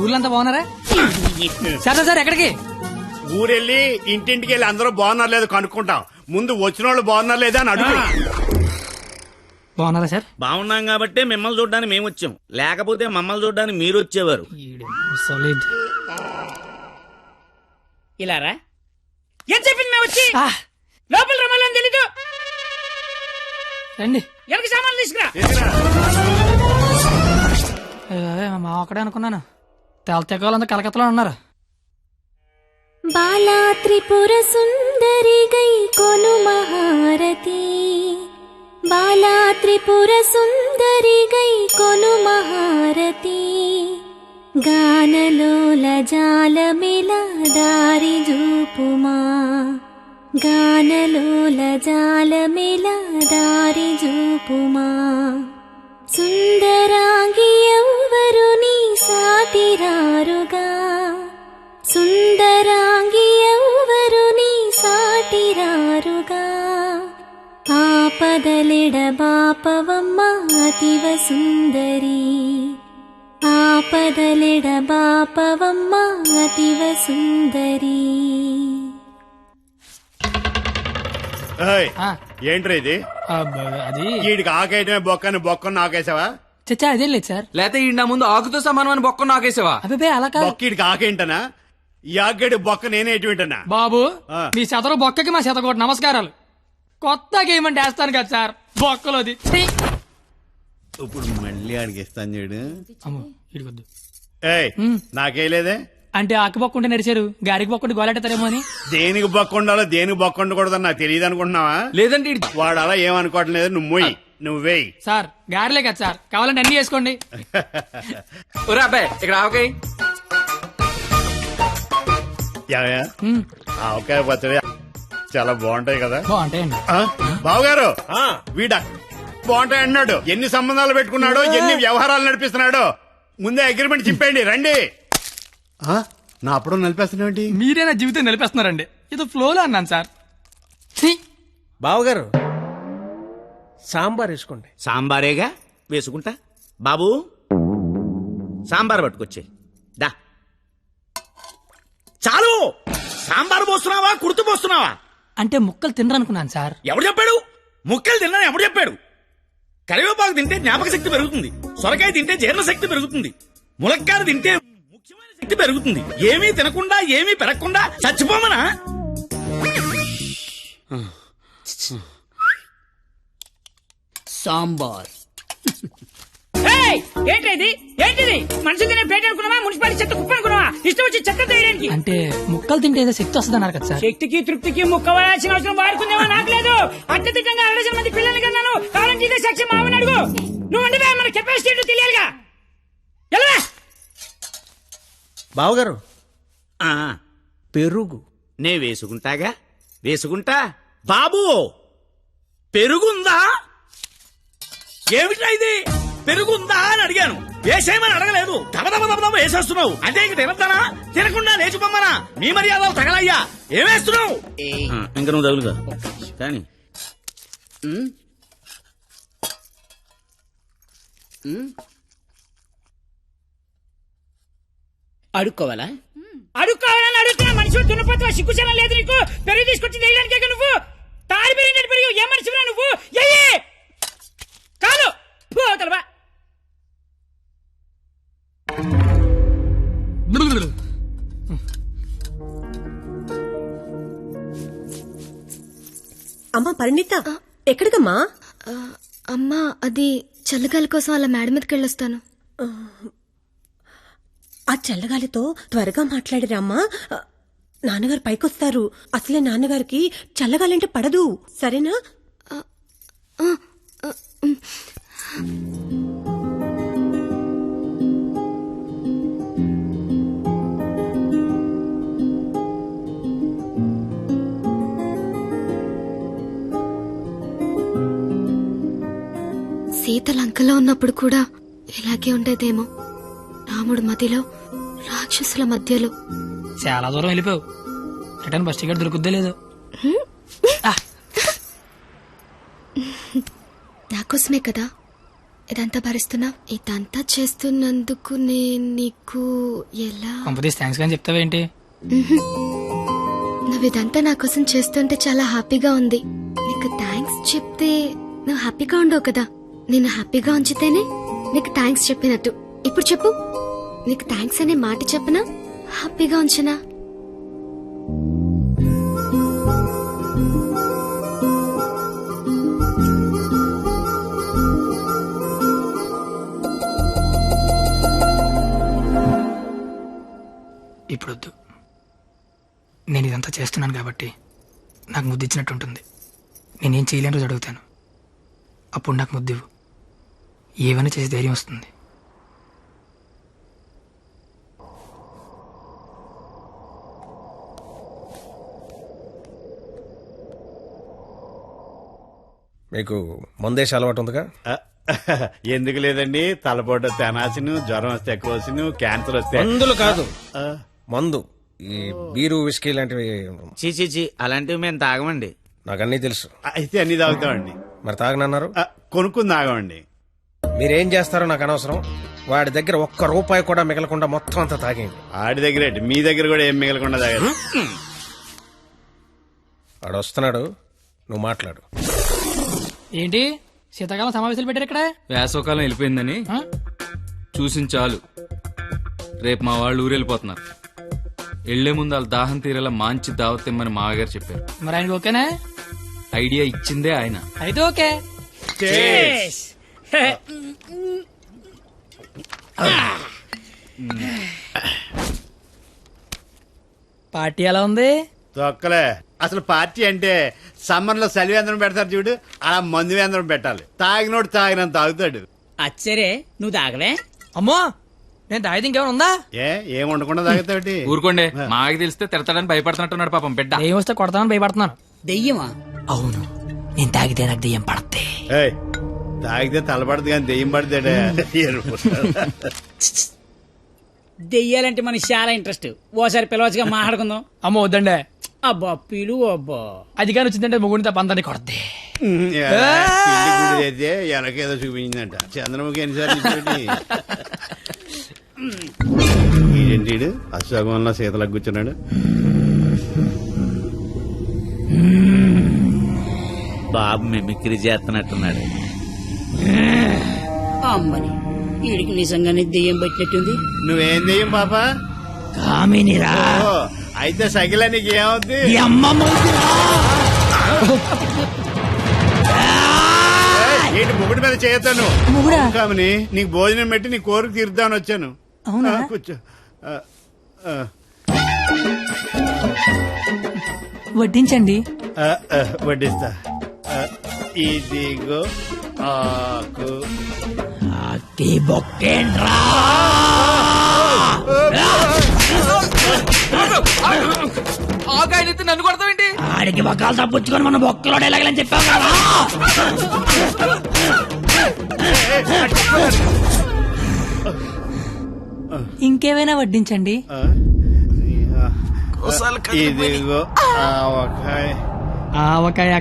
ఊర్లంతా బాగున్నారా? Sir sir ఎక్కడికి? ఊరెళ్ళి ఇంటింటికి వెళ్ళి అందరూ బాగున్నారు లేదు కనుక్కుంటాం. ముందు వచ్చిన వాళ్ళు బాగున్నారు లేదా అని అడుగు. బాగున్నారా సార్? బాగున్నాం కాబట్టి మిమ్మల్ని చూడడానికి మేము వచ్చాం, లేకపోతే మమ్మల్ని చూడడానికి మీరు వచ్చేవారు. ఇలారా ఏం చెప్పింది మేము వచ్చి లోపల రమ్మని తెలీదు. రండి ఎవరికి సామాన్లు తీసుకురా. మా ఒక్కడే అనుకున్నాను. తెలతెక్కలంతా కలకత్తలో ఉన్నారు. బాలా త్రిపుర సుందరి గై కొను మహారతి, బాలా త్రిపుర సుందరి గై కొను మహారతి, గానలోల జాలమిల దారి జూపుమా, గానలోల జాలమిల దారి జూపుమా, సుందరాంగి ఎవ్వరు నీ సాటిరారుగా, సుందరాంగి ఎవ్వరు నీ సాటిరారుగా, ఆపదలెడ బాపవమ్మ అతివ సుందరి, ఆపదలెడ బాపవమ్మ అతివ సుందరి. ఏంట్రా ఇది? అది వీడికి ఆకేయటమే బొక్కని బొక్కను ఆకేసావా? చచ్చా అదేం లేదు సార్. లేకపోతే ఈ నా ముందు ఆకుతో సమానం అని బొక్క నాకేసావా? అబ్బే అలా కాదు. బొక్కీడికి ఆకేంటనా? ఈ ఆకేడు బొక్క నేనే ఎటువంటనా? బాబు మీ శతరు బొక్కకి మా శతకోటి నమస్కారాలు. కొత్త గేమ్ అంటే వేస్తాను కదా సార్ బొక్కలోది. ఇప్పుడు మళ్ళీ అడిగిస్తాను చూడు. ఇడికొద్దు. ఏయ్ నాకేలేదే అంటే ఆకు బొక్క ఉంటే నడిచారు, గారికి బొక్కుంటే గోలెట్టారేమో అని. దేనికి బొక్క ఉండాలో దేనికి బొక్క ఉండకూడదని నాకు తెలియదు అనుకుంటున్నావా? లేదంటే వాడు అలా ఏమనుకోవటం లేదు. నువ్వు మొయ్యి, నువ్వేయి సార్. గారిలే కదా సార్, కావాలంటే అన్ని చేసుకోండి. ఒరే అబ్బాయి ఇక్కడ ఆవకాయ. ఆవకాయ పచ్చడి చాలా బాగుంటాయి కదా? బాగుంటాయండి. బావగారు వీడ బాగుంటాయి అన్నాడు. ఎన్ని సంబంధాలు పెట్టుకున్నాడో, ఎన్ని వ్యవహారాలు నడిపిస్తున్నాడో. ముందే అగ్రిమెంట్ చింపేయండి. రండి. నా అప్పుడు నడిపేస్తున్నాండి. మీరే నా జీవితం నిలిపేస్తున్నారండి. ఇది ఫ్లోలో అన్నాను సార్. బావగారు సాంబార్ వేసుకోండి. సాంబారేగా వేసుకుంటా. బాబు సాంబార్ పట్టుకొచ్చే దా. చాలు. సాంబార్ పోస్తున్నావా కుర్తు పోస్తున్నావా? అంటే ముక్కలు తినరనుకున్నాను సార్. ఎవడు చెప్పాడు? ముక్కలు తిన్నా ఎవడు చెప్పాడు? కరివేపాకు తింటే జ్ఞాపక శక్తి పెరుగుతుంది, సొరకాయ తింటే జీర్ణ శక్తి పెరుగుతుంది, ములక్కాయ తింటే ముఖ్యమైన శక్తి పెరుగుతుంది. ఏమీ తినకుండా ఏమీ పెరగకుండా చచ్చిపోమనా? సాంబార్ ఏంటిది? ఏంటిది? మనుషులు తినే ప్లేట్ అనుకున్నావా? మున్సిపాలిటీ చెత్త కుప్ప అనుకున్నావా? ఇష్టం వచ్చి చెత్త తీయడానికి. అంటే ముక్కలు తింటే ఏదో శక్తి వస్తుంది అన్నారు కదా సార్. శక్తికి తృప్తికి ముక్కవలసిన అవసరం వాడుకుందేమో నాకు లేదు. అత్యధికంగా 200 మంది పిల్లలు కన్నాను. కావాలంటే ఇదే సాక్షి మామని అడుగు. నువ్వు అంటే మన కెపాసిటీ తెలియాలిగా. ఎలా బావగారు ఆ, పెరుగు నే వేసుకుంటాగా, వేసుకుంటా. బాబు పెరుగుందా? ఏమిటా ఇది? పెరుగుందా అని అడిగాను, వేసేయమని అడగలేదు. దబదబ వేసేస్తున్నావు. అంటే ఇంక తినద్దానా? తినకుండా లేచిపోమ్మనా? మీ మర్యాదలు తగలయ్యా. ఏమేస్తున్నావు? ఇంక నువ్వు తగులుగా కానీ అడుక్కోవాలా? అడుక్కోవాలని అడుగుతున్నా. మనిషి దున్నపోతున్నా, సిగ్గుచనం లేదు నీకు. పెరుగు తీసుకొచ్చి వేయడానికి నువ్వు తాడి పెరిగినట్టు పెరుగు. ఏ మనిషిరా నువ్వు? కాదు పోతలవా. అమ్మా పరిణిత ఎక్కడికమ్మా? అమ్మా అది చల్లగాలి కోసం అలా మేడ మీదకి వెళ్ళొస్తాను. ఆ చల్లగాలితో త్వరగా మాట్లాడిరామ్మా. నాన్నగారు పైకొస్తారు. అసలే నాన్నగారికి చల్లగాలంటే పడదు. సరేనా? సీత లంకలో ఉన్నప్పుడు కూడా ఇలాగే ఉండేదేమో. రాముడు మదిలో, రాక్షసుల మధ్యలో. చాలా దూరం వెళ్ళిపోయావు. రిటర్న్ బస్ టికెట్ దొరుకుద్దే లేదు. నాకోసమే కదా ఇదంతా భరిస్తున్నా? ఇదంతా చేస్తున్నందుకు నేను నీకు ఎలా? కంపెనీస్ థ్యాంక్స్ కానీ చెప్తావేంటి? నువ్వు ఇదంతా నా కోసం చేస్తుంటే చాలా హ్యాపీగా ఉంది. నీకు థ్యాంక్స్ చెప్తే నువ్వు హ్యాపీగా ఉండవు కదా. నేను హ్యాపీగా ఉంచితేనే నీకు థ్యాంక్స్ చెప్పినట్టు. ఇప్పుడు చెప్పు, నీకు థ్యాంక్స్ అనే మాట చెప్పనా, హ్యాపీగా ఉంచనా? ఇప్పుడొద్దు. నేను ఇదంతా చేస్తున్నాను కాబట్టి నాకు ముద్దు ఇచ్చినట్టు ఉంటుంది. నేనేం చేయలేని రోజు అడుగుతాను, అప్పుడు నాకు ముద్దివ్వు. ఏమైనా చేసి ధైర్యం వస్తుంది. మీకు మందేసి అలవాటు ఉందిగా? ఎందుకు లేదండి, తలపోట తెనాసిను, జ్వరం వస్తే ఎక్కువ, క్యాన్సర్ వస్తే మందులు కాదు, మందు. ఈ బీరు విస్కీ లాంటివి చీ అలాంటివి మేము తాగమండి. నాకు అన్నీ తెలుసు. అయితే అన్ని తాగుతామండి. మరి తాగనన్నారు. కొనుక్కుని తాగమండి. మీరేం చేస్తారో నాకు అనవసరం. వాడి దగ్గర ఒక్క రూపాయి కూడా మిగలకుండా మొత్తం అంతా తాగేయండి. ఆడి దగ్గర ఏంటి, మీ దగ్గర కూడా ఏం మిగలకుండా తాగారు. వాడు వస్తున్నాడు, నువ్వు మాట్లాడు. ఏంటి శీతాకాలం సమావేశాలు పెట్టారు ఇక్కడ? వేసవకాలం వెళ్ళిపోయిందని చూసిన చాలు. రేపు మా వాళ్ళు ఊరెళ్ళిపోతున్నారు. వెళ్లే ముందు వాళ్ళ దాహం తీరేలా మంచి దావత్ ఇమ్మని మామగారు చెప్పారు. మరి ఆయనకి ఓకేనా? ఐడియా ఇచ్చిందే ఆయన. అయితే ఓకే. పార్టీ ఎలా ఉంది? తొక్కలే. అసలు పార్టీ అంటే సమ్మర్ లో చలివేంద్రం పెడతారు చూడు, అలా మందు వేంద్రం పెట్టాలి. తాగినోడు తాగినంత తాగుతాడు. అచ్చరే నువ్వు తాగలే? అమ్మో, నేను తాగితే ఇంకేమైనా ఉందా? ఏం ఉండకుండా తాగుతాడు. ఊరుకోండి, మాకు తెలిస్తే తిడతాడని భయపడుతున్నట్టున్నాడు పాపం బిడ్డ. ఏం వస్తే కొడతామని భయపడుతున్నాను. దెయ్యమా? అవును, నేను తాగితే నాకు దెయ్యం పడద్ది. తాగితే తలపడదు కానీ దెయ్యం పడతాడే. దెయ్యాలంటే మనకి చాలా ఇంట్రెస్ట్. ఓసారి పిలవచ్చుగా మాట్లాడుకుందాం. అమ్మో వద్దండే. అబ్బా పిలు. అబ్బా అది కానీ వచ్చిందంటే ముగ్గురితో పంతాన్ని కొడద్ది. అయితే ఎలాకేదో చూపించిందంట. చంద్రముఖి ఎన్నిసార్లు ఏంటి అశోకంలో సీతలకు కూర్చున్నాడు. బాబు మిమిక్రీ చేస్తున్నట్టున్నాడు. అమ్మని వీడికి నిజంగానే దెయ్యం పట్టినట్టుంది. నువ్వేం దెయ్యం పాప? కామినిరా. అయితే సగిల నీకు ఏమవుద్ది? ఏంటి ముగుడి మీద చేయతాను కామని, నీకు భోజనం పెట్టి నీ కోరిక తీర్దామని వచ్చాను. కూర్చో. వడ్డించండి. వడ్డిస్తా. ఇదిగో ఆకు. ఆకాయనైతే నన్ను కొడతావేంటి? ఆడికి బొక్కలు తప్పించుకొని మన బొక్కలో ఎలాగలని చెప్పావు కదా. ఇంకేమైనా వడ్డించండి. ఇదిగో ఆవకాయ. ఆవకాయ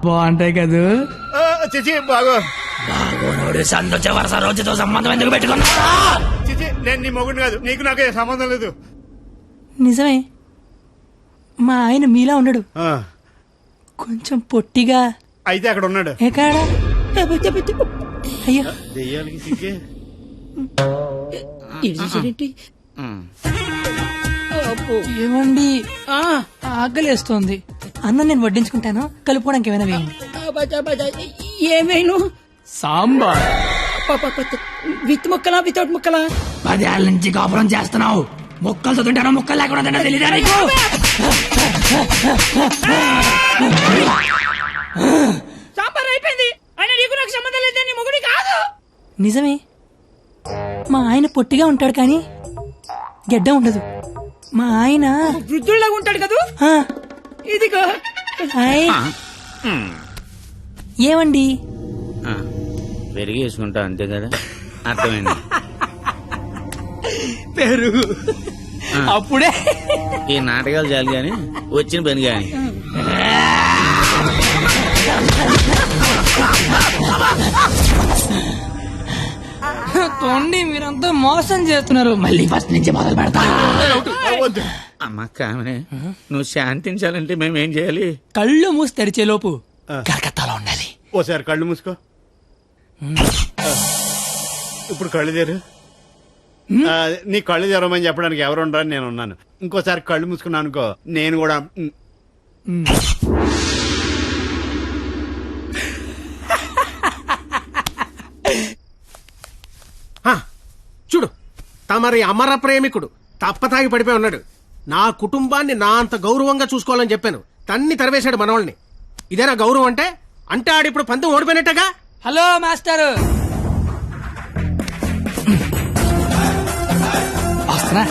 బాగుంటాయి కదూ. చిచి బాగో. సంతోష వరుస రోజుతో సంబంధం ఎందుకు పెట్టుకున్నా? చిచి నేను నీ మొగుడు కాదు, నీకు నాకు సంబంధం లేదు. నిజమే, మా ఆయన మీలా ఉండడు, కొంచెం పొట్టిగా. అయితే అక్కడ ఉన్నాడు. ఎక్కడ? అయ్యో దెయ్యాలకి సిగ్గే. ఏమండి, ఆకలేస్తోంది. అన్నం నేను వడ్డించుకుంటాను, కలుపుకోవడానికి ఏమైనా వేయండి. ఏమైనా సాంబార్. విత్ ముక్కలా వితౌట్ ముక్కలా? 10 ఏళ్ళ నుంచి కాపురం చేస్తున్నావు, ముక్కలు తింటానో ముక్కలు లేకుండా తింటా తెలీదా నీకు? సాంబార్ అయిపోయింది. అయినా నీకు నాకు సంబంధం లేదు, నీ మొగుడి కాదు. నిజమే, మా ఆయన పొట్టిగా ఉంటాడు కానీ గెడ్డ ఉండదు. మా ఆయన వృద్ధుల్లాగా ఉంటాడు కదా. ఇదిగో ఏమండి, పెరిగి వేసుకుంటా అంతే కదా. అర్థమైంది. పెరుగు అప్పుడే. ఈ నాటకాలు చాలు గాని వచ్చిన పని గాని. తోండి మీరంతా మోసం చేస్తున్నారు మళ్ళీ ఫస్ట్ నుంచి మొదలు పెడతా వద్దు. అమ్మ కామనే నువ్వు శాంతించాలంటే మేము ఏం చేయాలి? కళ్ళు మూసి తెరిచే లోపు కలకత్తాలో ఉండాలి. ఓసారి కళ్ళు మూసుకో. ఇప్పుడు కళ్ళు తెరు. నీ కళ్ళు తెరవమని చెప్పడానికి ఎవరు ఉండరని నేను ఉన్నాను. ఇంకోసారి కళ్ళు మూసుకున్నాను అనుకో నేను కూడా చూడు తమరి అమర ప్రేమికుడు తప్పతాగి పడిపోయి ఉన్నాడు. నా కుటుంబాన్ని నా అంత గౌరవంగా చూసుకోవాలని చెప్పాను. తన్ని తరివేశాడు మనవాళ్ళని. ఇదేనా గౌరవం అంటే? అంటే ఆడిప్పుడు పంతం ఓడిపోయినట్టగా. హలో మాస్టర్ వస్తున్నా